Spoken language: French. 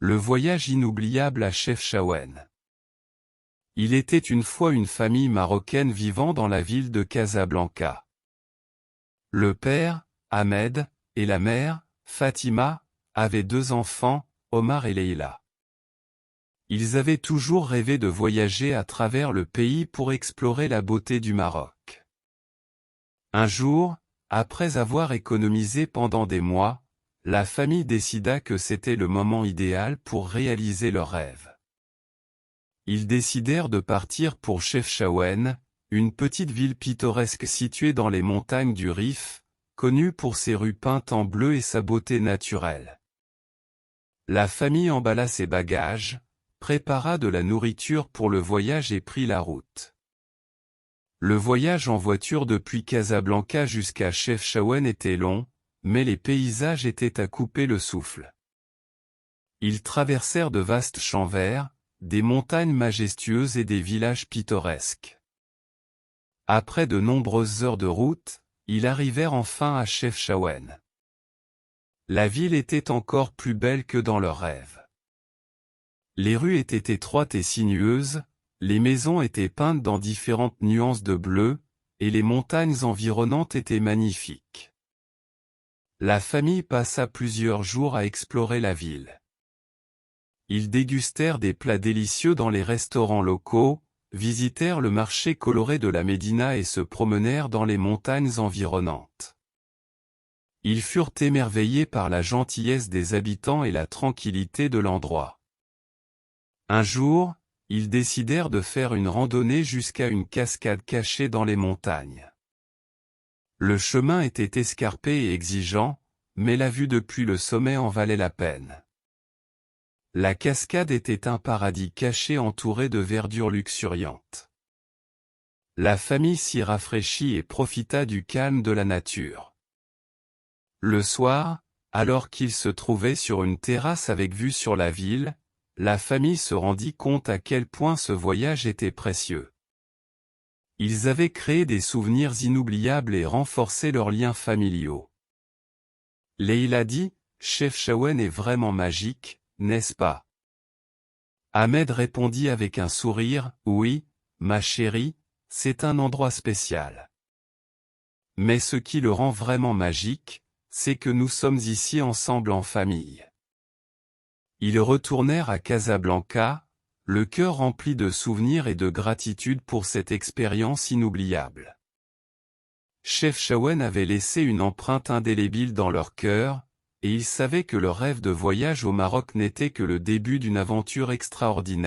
Le voyage inoubliable à Chefchaouen. Il était une fois une famille marocaine vivant dans la ville de Casablanca. Le père, Ahmed, et la mère, Fatima, avaient 2 enfants, Omar et Leïla. Ils avaient toujours rêvé de voyager à travers le pays pour explorer la beauté du Maroc. Un jour, après avoir économisé pendant des mois, la famille décida que c'était le moment idéal pour réaliser leur rêve. Ils décidèrent de partir pour Chefchaouen, une petite ville pittoresque située dans les montagnes du Rif, connue pour ses rues peintes en bleu et sa beauté naturelle. La famille emballa ses bagages, prépara de la nourriture pour le voyage et prit la route. Le voyage en voiture depuis Casablanca jusqu'à Chefchaouen était long, mais les paysages étaient à couper le souffle. Ils traversèrent de vastes champs verts, des montagnes majestueuses et des villages pittoresques. Après de nombreuses heures de route, ils arrivèrent enfin à Chefchaouen. La ville était encore plus belle que dans leurs rêves. Les rues étaient étroites et sinueuses, les maisons étaient peintes dans différentes nuances de bleu, et les montagnes environnantes étaient magnifiques. La famille passa plusieurs jours à explorer la ville. Ils dégustèrent des plats délicieux dans les restaurants locaux, visitèrent le marché coloré de la Médina et se promenèrent dans les montagnes environnantes. Ils furent émerveillés par la gentillesse des habitants et la tranquillité de l'endroit. Un jour, ils décidèrent de faire une randonnée jusqu'à une cascade cachée dans les montagnes. Le chemin était escarpé et exigeant, mais la vue depuis le sommet en valait la peine. La cascade était un paradis caché entouré de verdure luxuriante. La famille s'y rafraîchit et profita du calme de la nature. Le soir, alors qu'ils se trouvaient sur une terrasse avec vue sur la ville, la famille se rendit compte à quel point ce voyage était précieux. Ils avaient créé des souvenirs inoubliables et renforcé leurs liens familiaux. Leïla dit, « Chefchaouen est vraiment magique, n'est-ce pas ?» Ahmed répondit avec un sourire, « Oui, ma chérie, c'est un endroit spécial. Mais ce qui le rend vraiment magique, c'est que nous sommes ici ensemble en famille. » Ils retournèrent à Casablanca, le cœur rempli de souvenirs et de gratitude pour cette expérience inoubliable. Chefchaouen avait laissé une empreinte indélébile dans leur cœur, et ils savaient que leur rêve de voyage au Maroc n'était que le début d'une aventure extraordinaire.